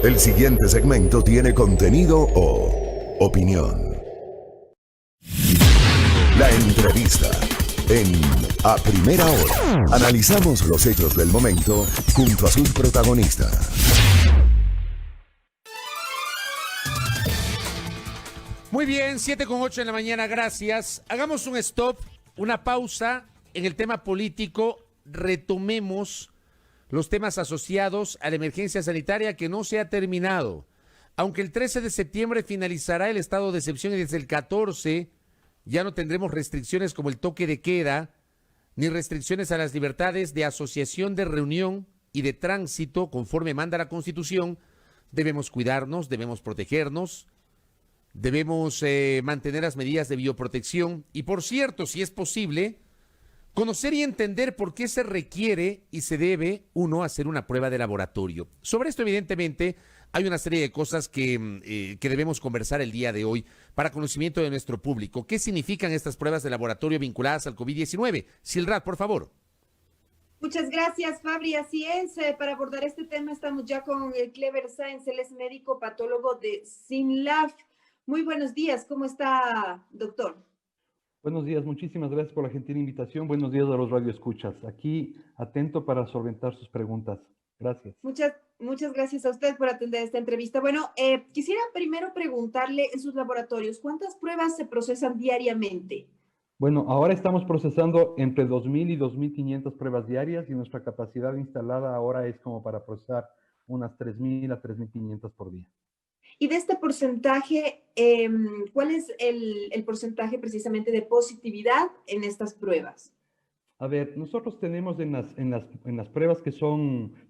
El siguiente segmento tiene contenido o opinión. La entrevista en A Primera Hora. Analizamos los hechos del momento junto a sus protagonistas. Muy bien, 7:08 en la mañana, gracias. Hagamos un stop, una pausa en el tema político. Retomemos los temas asociados a la emergencia sanitaria que no se ha terminado. Aunque el 13 de septiembre finalizará el estado de excepción y desde el 14 ya no tendremos restricciones como el toque de queda, ni restricciones a las libertades de asociación, de reunión y de tránsito conforme manda la Constitución, debemos cuidarnos, debemos protegernos. Debemos mantener las medidas de bioprotección y, por cierto, si es posible, conocer y entender por qué se requiere y se debe uno hacer una prueba de laboratorio. Sobre esto, evidentemente, hay una serie de cosas que debemos conversar el día de hoy para conocimiento de nuestro público. ¿Qué significan estas pruebas de laboratorio vinculadas al COVID-19? Silrat, por favor. Muchas gracias, Fabri. Así es, para abordar este tema estamos ya con Clever Sáenz, él es médico patólogo de SINLAF. Muy buenos días, ¿cómo está, doctor? Buenos días, muchísimas gracias por la gentil invitación. Buenos días a los radioescuchas. Aquí atento para solventar sus preguntas. Gracias. Muchas gracias a usted por atender esta entrevista. Bueno, quisiera primero preguntarle en sus laboratorios, ¿cuántas pruebas se procesan diariamente? Bueno, ahora estamos procesando entre 2.000 y 2.500 pruebas diarias y nuestra capacidad instalada ahora es como para procesar unas 3.000 a 3.500 por día. Y de este porcentaje, ¿cuál es el porcentaje precisamente de positividad en estas pruebas? A ver, nosotros tenemos en las pruebas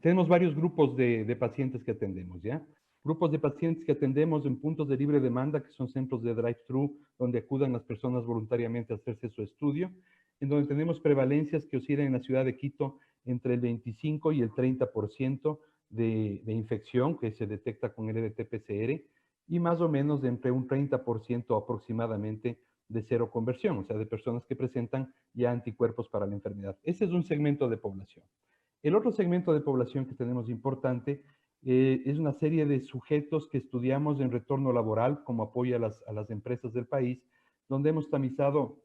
tenemos varios grupos de pacientes que atendemos, ¿ya? Grupos de pacientes que atendemos en puntos de libre demanda, que son centros de drive-thru, donde acudan las personas voluntariamente a hacerse su estudio, en donde tenemos prevalencias que oscilan en la ciudad de Quito entre el 25 y el 30% de infección que se detecta con el RT-PCR y más o menos de entre un 30% aproximadamente de cero conversión, o sea, de personas que presentan ya anticuerpos para la enfermedad. Ese es un segmento de población. El otro segmento de población que tenemos importante es una serie de sujetos que estudiamos en retorno laboral como apoyo a las empresas del país, donde hemos tamizado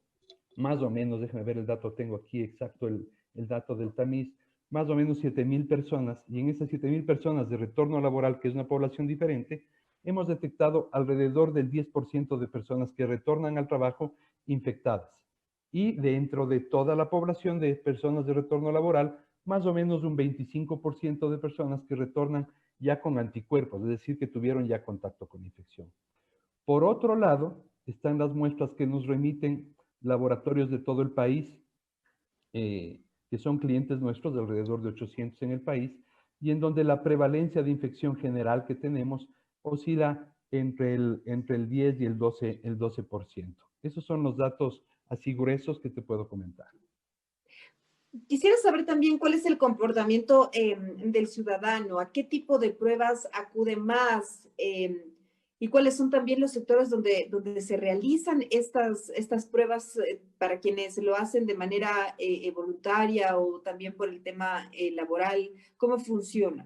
más o menos, déjame ver el dato, tengo aquí exacto el dato del tamiz, más o menos 7.000 personas, y en esas 7.000 personas de retorno laboral, que es una población diferente, hemos detectado alrededor del 10% de personas que retornan al trabajo infectadas. Y dentro de toda la población de personas de retorno laboral, más o menos un 25% de personas que retornan ya con anticuerpos, es decir, que tuvieron ya contacto con infección. Por otro lado, están las muestras que nos remiten laboratorios de todo el país, que son clientes nuestros, de alrededor de 800 en el país, y en donde la prevalencia de infección general que tenemos oscila entre el 10 y el 12%. Esos son los datos así gruesos que te puedo comentar. Quisiera saber también cuál es el comportamiento del ciudadano, a qué tipo de pruebas acude más y cuáles son también los sectores donde se realizan estas pruebas para quienes lo hacen de manera voluntaria o también por el tema laboral. ¿Cómo funciona?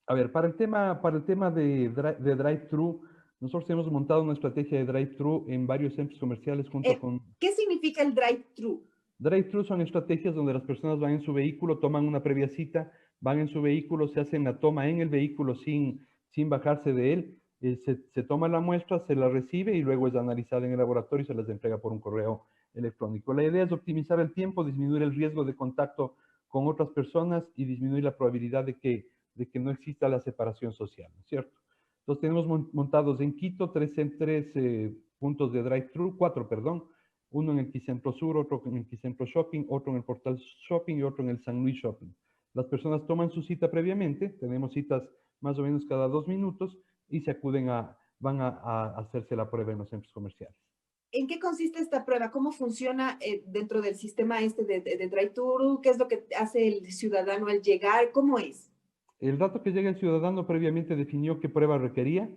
A ver, para el tema de drive-thru, nosotros hemos montado una estrategia de drive-thru en varios centros comerciales junto con... ¿Qué significa el drive-thru? Drive-thru son estrategias donde las personas van en su vehículo, toman una previa cita, van en su vehículo, se hacen la toma en el vehículo sin bajarse de él, se toma la muestra, se la recibe y luego es analizada en el laboratorio y se les entrega por un correo electrónico. La idea es optimizar el tiempo, disminuir el riesgo de contacto con otras personas y disminuir la probabilidad de que no exista la separación social, ¿no es cierto? Entonces tenemos montados en Quito tres puntos de drive-thru, perdón, uno en el Quicentro Sur, otro en el Quicentro Shopping, otro en el Portal Shopping y otro en el San Luis Shopping. Las personas toman su cita previamente, tenemos citas más o menos cada 2 minutos y van a hacerse la prueba en los centros comerciales. ¿En qué consiste esta prueba? ¿Cómo funciona dentro del sistema de drive-thru? ¿Qué es lo que hace el ciudadano al llegar? ¿Cómo es? El dato que llega el ciudadano previamente definió qué prueba requería.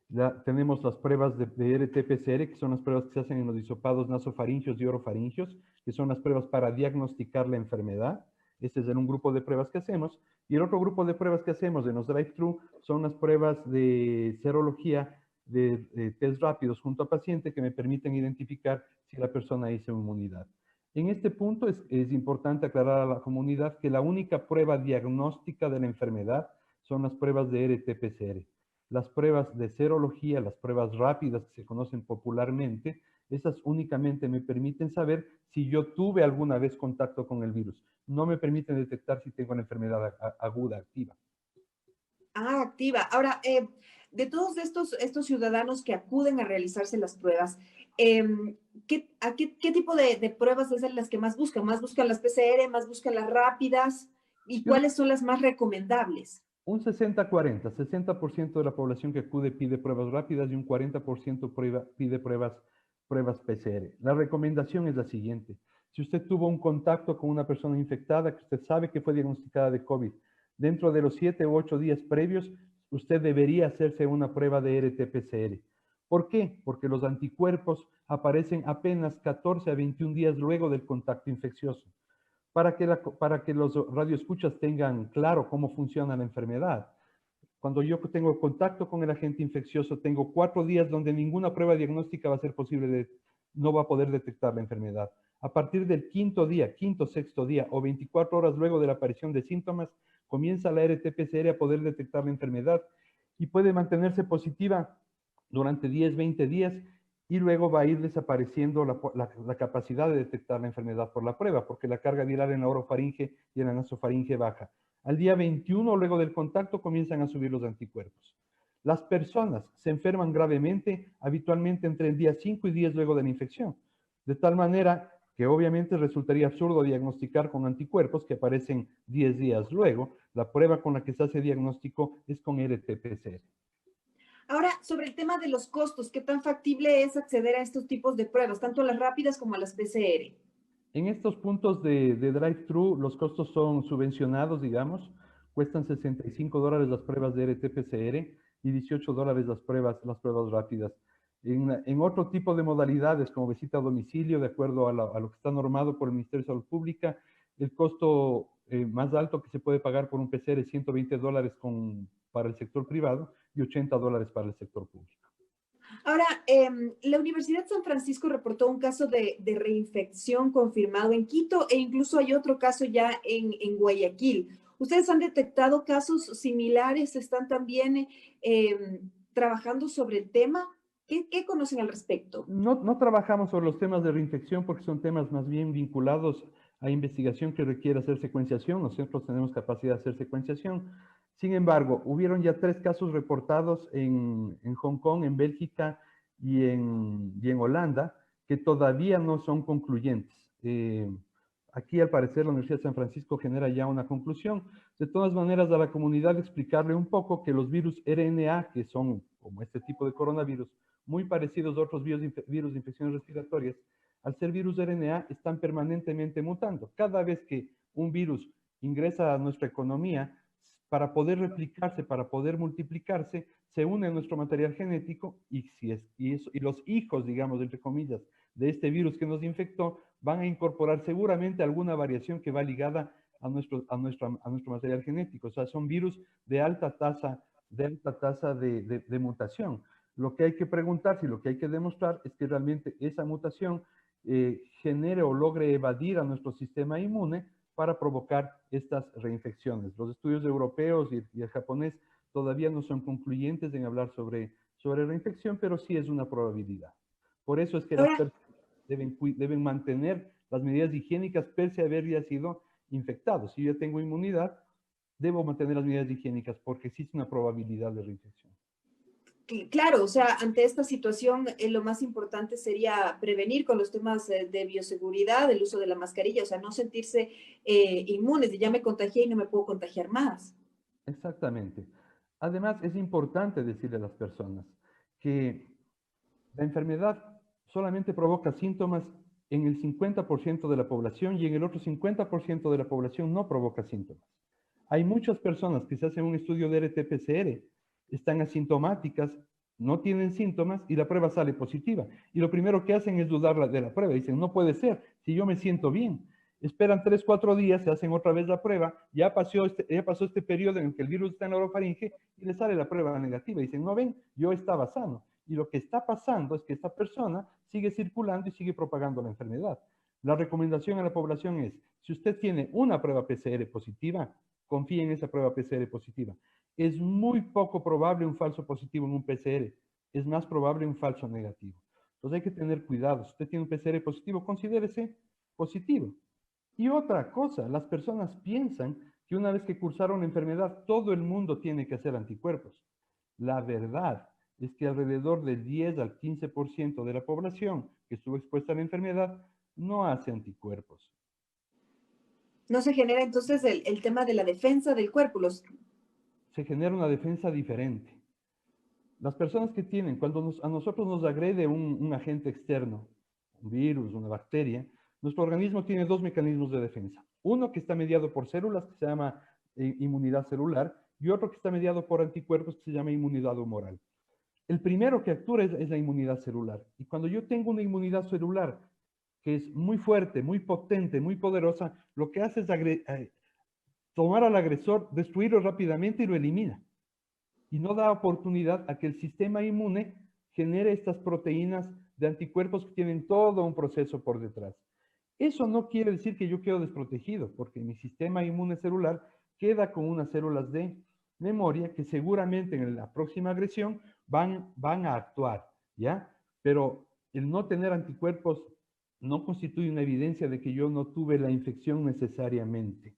Ya tenemos las pruebas de RT-PCR, que son las pruebas que se hacen en los hisopados nasofaringios y orofaringios, que son las pruebas para diagnosticar la enfermedad. Este es en un grupo de pruebas que hacemos. Y el otro grupo de pruebas que hacemos en los drive-thru son las pruebas de serología de test rápidos junto a paciente que me permiten identificar si la persona hizo inmunidad. En este punto es importante aclarar a la comunidad que la única prueba diagnóstica de la enfermedad son las pruebas de RT-PCR. Las pruebas de serología, las pruebas rápidas que se conocen popularmente, esas únicamente me permiten saber si yo tuve alguna vez contacto con el virus. No me permiten detectar si tengo la enfermedad aguda activa. Ah, activa. Ahora, de todos estos ciudadanos que acuden a realizarse las pruebas, ¿qué tipo de pruebas es las que más buscan? ¿Más buscan las PCR, más buscan las rápidas? ¿Y cuáles son las más recomendables? Un 60-40, 60% de la población que acude pide pruebas rápidas y un 40% pide pruebas PCR. La recomendación es la siguiente. Si usted tuvo un contacto con una persona infectada, que usted sabe que fue diagnosticada de COVID, dentro de los 7 u 8 días previos, usted debería hacerse una prueba de RT-PCR. ¿Por qué? Porque los anticuerpos aparecen apenas 14 a 21 días luego del contacto infeccioso. Para que los radioescuchas tengan claro cómo funciona la enfermedad. Cuando yo tengo contacto con el agente infeccioso, tengo 4 días donde ninguna prueba diagnóstica va a ser posible, no va a poder detectar la enfermedad. A partir del quinto día, quinto, sexto día o 24 horas luego de la aparición de síntomas, comienza la RT-PCR a poder detectar la enfermedad y puede mantenerse positiva durante 10, 20 días y luego va a ir desapareciendo la capacidad de detectar la enfermedad por la prueba, porque la carga viral en la orofaringe y en la nasofaringe baja. Al día 21, luego del contacto, comienzan a subir los anticuerpos. Las personas se enferman gravemente, habitualmente entre el día 5 y 10 luego de la infección, de tal manera que obviamente resultaría absurdo diagnosticar con anticuerpos que aparecen 10 días luego. La prueba con la que se hace diagnóstico es con RT-PCR. Ahora, sobre el tema de los costos, ¿qué tan factible es acceder a estos tipos de pruebas, tanto a las rápidas como a las PCR? En estos puntos de drive-thru, los costos son subvencionados, digamos. Cuestan $65 las pruebas de RT-PCR y $18 las pruebas rápidas. En otro tipo de modalidades, como visita a domicilio, de acuerdo a lo que está normado por el Ministerio de Salud Pública, el costo más alto que se puede pagar por un PCR es $120 para el sector privado y $80 para el sector público. Ahora, la Universidad de San Francisco reportó un caso de reinfección confirmado en Quito e incluso hay otro caso ya en Guayaquil. ¿Ustedes han detectado casos similares? ¿Están también trabajando sobre el tema? ¿Qué conocen al respecto? No trabajamos sobre los temas de reinfección porque son temas más bien vinculados a investigación que requiere hacer secuenciación. Nosotros tenemos capacidad de hacer secuenciación. Sin embargo, hubieron ya 3 casos reportados en Hong Kong, en Bélgica y en Holanda, que todavía no son concluyentes. Aquí, al parecer, la Universidad de San Francisco genera ya una conclusión. De todas maneras, a la comunidad explicarle un poco que los virus RNA, que son como este tipo de coronavirus, muy parecidos a otros virus de infecciones respiratorias, al ser virus RNA, están permanentemente mutando. Cada vez que un virus ingresa a nuestra economía, para poder replicarse, para poder multiplicarse, se une a nuestro material genético y los hijos, digamos, entre comillas, de este virus que nos infectó, van a incorporar seguramente alguna variación que va ligada a nuestro material genético. O sea, son virus de alta tasa de mutación. Lo que hay que preguntarse y lo que hay que demostrar es que realmente esa mutación genere o logre evadir a nuestro sistema inmune para provocar estas reinfecciones. Los estudios europeos y el japonés todavía no son concluyentes en hablar sobre reinfección, pero sí es una probabilidad. Por eso es que las personas deben mantener las medidas higiénicas pese a haber ya sido infectados. Si yo tengo inmunidad, debo mantener las medidas higiénicas porque existe una probabilidad de reinfección. Claro, o sea, ante esta situación lo más importante sería prevenir con los temas de bioseguridad, el uso de la mascarilla, o sea, no sentirse inmunes, de ya me contagié y no me puedo contagiar más. Exactamente. Además, es importante decirle a las personas que la enfermedad solamente provoca síntomas en el 50% de la población y en el otro 50% de la población no provoca síntomas. Hay muchas personas que se hacen un estudio de RT-PCR, están asintomáticas, no tienen síntomas y la prueba sale positiva. Y lo primero que hacen es dudar de la prueba. Dicen, no puede ser, si yo me siento bien. esperan 3, 4 días, se hacen otra vez la prueba, ya pasó este periodo en el que el virus está en la orofaringe y le sale la prueba negativa. Dicen, no ven, yo estaba sano. Y lo que está pasando es que esta persona sigue circulando y sigue propagando la enfermedad. La recomendación a la población es, si usted tiene una prueba PCR positiva, confíe en esa prueba PCR positiva. Es muy poco probable un falso positivo en un PCR, es más probable un falso negativo. Entonces hay que tener cuidado. Si usted tiene un PCR positivo, considérese positivo. Y otra cosa, las personas piensan que una vez que cursaron la enfermedad, todo el mundo tiene que hacer anticuerpos. La verdad es que alrededor del 10 al 15% de la población que estuvo expuesta a la enfermedad no hace anticuerpos. No se genera entonces el tema de la defensa del cuerpo. Se genera una defensa diferente. Las personas que tienen, cuando a nosotros nos agrede un agente externo, un virus, una bacteria, nuestro organismo tiene dos mecanismos de defensa. Uno que está mediado por células, que se llama inmunidad celular, y otro que está mediado por anticuerpos, que se llama inmunidad humoral. El primero que actúa es la inmunidad celular. Y cuando yo tengo una inmunidad celular que es muy fuerte, muy potente, muy poderosa, lo que hace es tomar al agresor, destruirlo rápidamente y lo elimina. Y no da oportunidad a que el sistema inmune genere estas proteínas de anticuerpos que tienen todo un proceso por detrás. Eso no quiere decir que yo quedo desprotegido, porque mi sistema inmune celular queda con unas células de memoria que seguramente en la próxima agresión van a actuar, ¿ya? Pero el no tener anticuerpos no constituye una evidencia de que yo no tuve la infección necesariamente.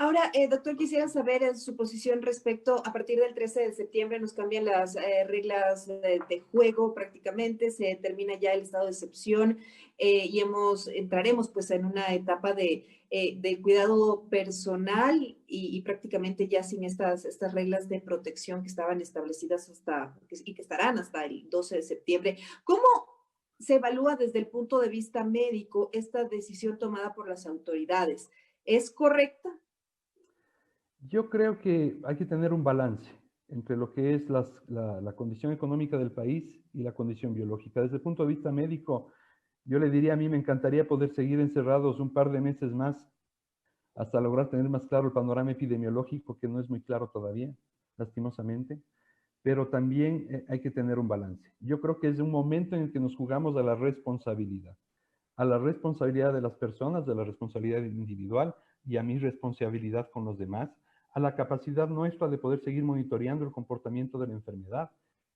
Ahora, doctor, quisiera saber su posición respecto, a partir del 13 de septiembre nos cambian las reglas de juego prácticamente, se termina ya el estado de excepción y entraremos pues en una etapa del cuidado personal y prácticamente ya sin estas reglas de protección que estaban establecidas y que estarán hasta el 12 de septiembre. ¿Cómo se evalúa desde el punto de vista médico esta decisión tomada por las autoridades? ¿Es correcta? Yo creo que hay que tener un balance entre lo que es la condición económica del país y la condición biológica. Desde el punto de vista médico, yo le diría, a mí me encantaría poder seguir encerrados un par de meses más hasta lograr tener más claro el panorama epidemiológico, que no es muy claro todavía, lastimosamente, pero también hay que tener un balance. Yo creo que es un momento en el que nos jugamos a la responsabilidad de las personas, de la responsabilidad individual y a mi responsabilidad con los demás, a la capacidad nuestra de poder seguir monitoreando el comportamiento de la enfermedad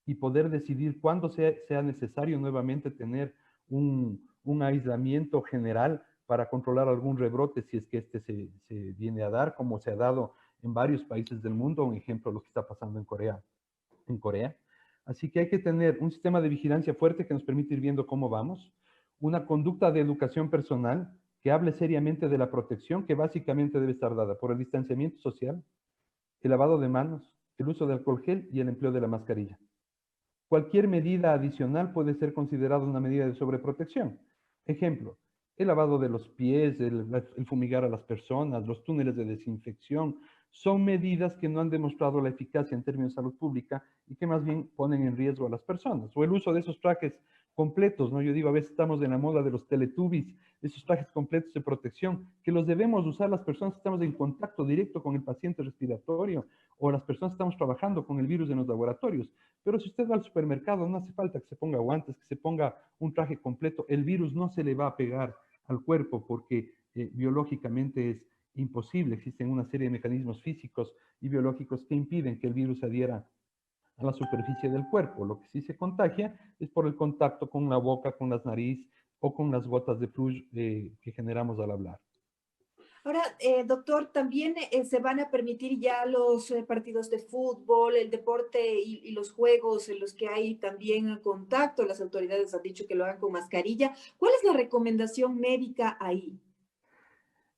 y poder decidir cuándo sea necesario nuevamente tener un aislamiento general para controlar algún rebrote si es que este se viene a dar, como se ha dado en varios países del mundo, un ejemplo lo que está pasando en Corea. Así que hay que tener un sistema de vigilancia fuerte que nos permite ir viendo cómo vamos, una conducta de educación personal que hable seriamente de la protección, que básicamente debe estar dada por el distanciamiento social, el lavado de manos, el uso de alcohol gel y el empleo de la mascarilla. Cualquier medida adicional puede ser considerada una medida de sobreprotección. Ejemplo, el lavado de los pies, el fumigar a las personas, los túneles de desinfección, son medidas que no han demostrado la eficacia en términos de salud pública y que más bien ponen en riesgo a las personas. O el uso de esos trajes completos, ¿no? Yo digo, a veces estamos en la moda de los teletubbies, esos trajes completos de protección, que los debemos usar las personas que estamos en contacto directo con el paciente respiratorio o las personas que estamos trabajando con el virus en los laboratorios. Pero si usted va al supermercado, no hace falta que se ponga guantes, que se ponga un traje completo. El virus no se le va a pegar al cuerpo porque biológicamente es imposible. Existen una serie de mecanismos físicos y biológicos que impiden que el virus adhiera a la superficie del cuerpo. Lo que sí se contagia es por el contacto con la boca, con las nariz o con las gotas de flujo que generamos al hablar. Ahora, doctor, también se van a permitir ya los partidos de fútbol, el deporte y los juegos en los que hay también contacto. Las autoridades han dicho que lo hagan con mascarilla. ¿Cuál es la recomendación médica ahí?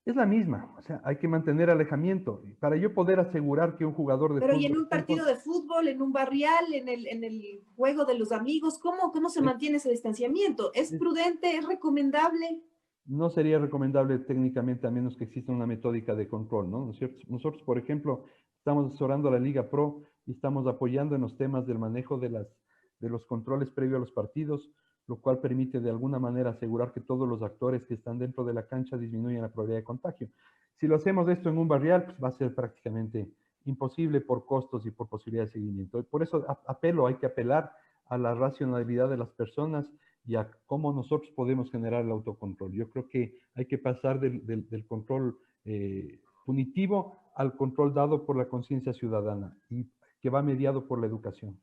Es la misma, o sea, hay que mantener alejamiento. Para yo poder asegurar que un jugador de Pero fútbol... y en un partido de fútbol, en un barrial, en el juego de los amigos, ¿cómo se mantiene ese distanciamiento? ¿Es prudente? ¿Es recomendable? No sería recomendable técnicamente a menos que exista una metódica de control, ¿no? ¿No es cierto? Nosotros, por ejemplo, estamos asesorando a la Liga Pro y estamos apoyando en los temas del manejo de los controles previo a los partidos lo cual permite de alguna manera asegurar que todos los actores que están dentro de la cancha disminuyan la probabilidad de contagio. Si lo hacemos esto en un barrial, pues va a ser prácticamente imposible por costos y por posibilidad de seguimiento. Por eso hay que apelar a la racionalidad de las personas y a cómo nosotros podemos generar el autocontrol. Yo creo que hay que pasar del control punitivo al control dado por la conciencia ciudadana y que va mediado por la educación.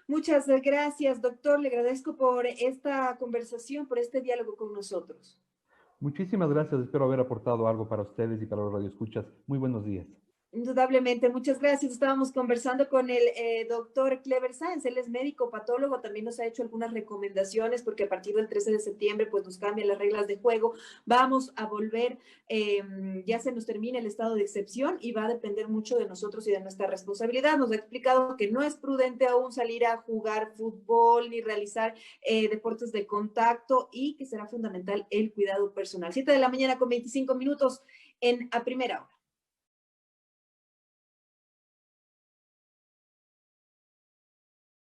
Muchas gracias, doctor. Le agradezco por esta conversación, por este diálogo con nosotros. Muchísimas gracias. Espero haber aportado algo para ustedes y para los radioescuchas. Muy buenos días. Indudablemente, muchas gracias. Estábamos conversando con el doctor Clever Sáenz, él es médico patólogo, también nos ha hecho algunas recomendaciones porque a partir del 13 de septiembre pues nos cambian las reglas de juego. Vamos a volver, ya se nos termina el estado de excepción y va a depender mucho de nosotros y de nuestra responsabilidad. Nos ha explicado que no es prudente aún salir a jugar fútbol ni realizar deportes de contacto y que será fundamental el cuidado personal. 7 de la mañana con 25 minutos en A Primera Hora.